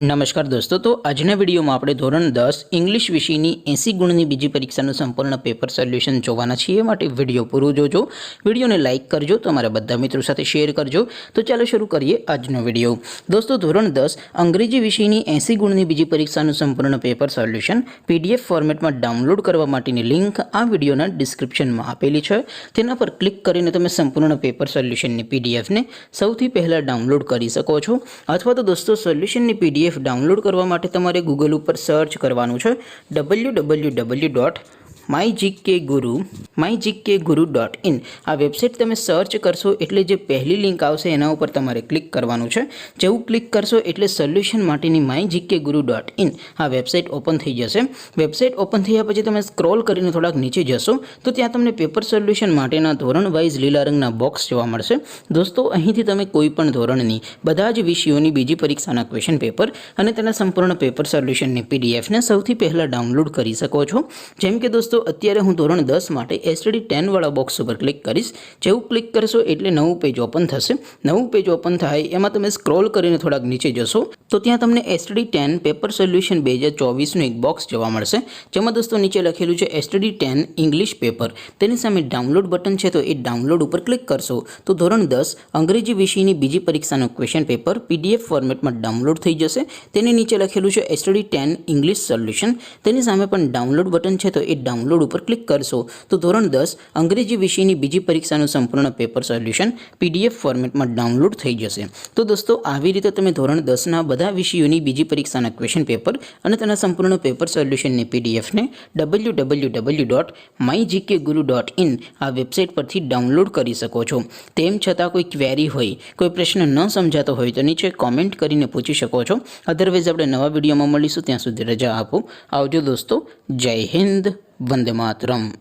નમસ્કાર દોસ્તો, તો આજના વિડીયોમાં આપણે ધોરણ 10 ઇંગ્લિશ વિષયની 80 ગુણની બીજી પરીક્ષાનું સંપૂર્ણ પેપર સોલ્યુશન જોવાના છીએ। માટે વિડીયો પૂરો જોજો, વિડીયોને લાઇક કરજો, તમારા બધા મિત્રો સાથે શેર કરજો। તો ચાલો શરૂ કરીએ આજનો વિડીયો। દોસ્તો, ધોરણ 10 અંગ્રેજી વિષયની 80 ગુણની બીજી પરીક્ષાનું સંપૂર્ણ પેપર સોલ્યુશન PDF ફોર્મેટમાં ડાઉનલોડ કરવા માટેની લિંક આ વિડીયોના ડિસ્ક્રિપ્શનમાં આપેલી છે। તેના પર ક્લિક કરીને તમે સંપૂર્ણ પેપર સોલ્યુશનની PDFને સૌથી પહેલાં ડાઉનલોડ કરી શકો છો। અથવા તો દોસ્તો, સોલ્યુશનની PDF ડાઉનલોડ કરવા માટે તમારે ગૂગલ ઉપર સર્ચ કરવાનું છે www.mygkguru.in। આ વેબસાઇટ તમે સર્ચ કરશો એટલે જે પહેલી લિંક આવશે એના ઉપર તમારે ક્લિક કરવાનું છે। જેવું ક્લિક કરશો એટલે સોલ્યુશન માટેની mygkguru.in આ વેબસાઇટ ઓપન થઈ જશે। વેબસાઇટ ઓપન થયા પછી તમે સ્ક્રોલ કરીને થોડાક નીચે જશો તો ત્યાં તમને પેપર સોલ્યુશન માટેના ધોરણ વાઇઝ લીલા રંગના બોક્સ જોવા મળશે। દોસ્તો, અહીંથી તમે કોઈ પણ ધોરણની બધા જ વિષયોની બીજી પરીક્ષાના ક્વેશ્ચન પેપર અને તેના સંપૂર્ણ પેપર સોલ્યુશનની PDFને સૌથી પહેલાં ડાઉનલોડ કરી શકો છો। જેમ કે દોસ્તો, અત્યારે હું ધોરણ 10 માટે STD10 વાળા બોક્સ ઉપર ક્લિક કરીશ। જેવું ક્લિક કરશો એટલે નવું પેજ ઓપન થશે। નવું પેજ ઓપન થાય એમાં તમે સ્ક્રોલ કરીને થોડાક નીચે જશો તો ત્યાં તમને STD10 પેપર સોલ્યુશન 2024નું એક બોક્સ જોવા મળશે, જેમાં દોસ્તો નીચે લખેલું છે STD10 ઇંગ્લિશ પેપર। તેની સામે ડાઉનલોડ બટન છે, તો એ ડાઉનલોડ ઉપર ક્લિક કરશો તો ધોરણ 10 અંગ્રેજી વિષયની બીજી પરીક્ષાનું ક્વેશ્ચન પેપર PDF ફોર્મેટમાં ડાઉનલોડ થઈ જશે। તેની નીચે લખેલું છે STD10 ઇંગ્લિશ સોલ્યુશન। તેની સામે પણ ડાઉનલોડ બટન છે, તો એ ડાઉનલોડ ઉપર ક્લિક કરશો તો ધોરણ 10 અંગ્રેજી વિષયની બીજી પરીક્ષાનું સંપૂર્ણ પેપર સોલ્યુશન PDF ફોર્મેટમાં ડાઉનલોડ થઈ જશે। તો દોસ્તો, આવી રીતે તમે ધોરણ 10ના બધા વિષયોની બીજી પરીક્ષાના ક્વેશ્ચન પેપર અને તેના સંપૂર્ણ પેપર સોલ્યુશનની PDFને www.mygkguru.in આ વેબસાઇટ પરથી ડાઉનલોડ કરી શકો છો। તેમ છતાં કોઈ ક્વેરી હોય, કોઈ પ્રશ્ન ન સમજાતો હોય તો નીચે કોમેન્ટ કરીને પૂછી શકો છો। અધરવાઇઝ આપણે નવા વિડીયોમાં મળીશું, ત્યાં સુધી રજા આપો। આવજો દોસ્તો, જય હિન્દ, વંદે માતરમ।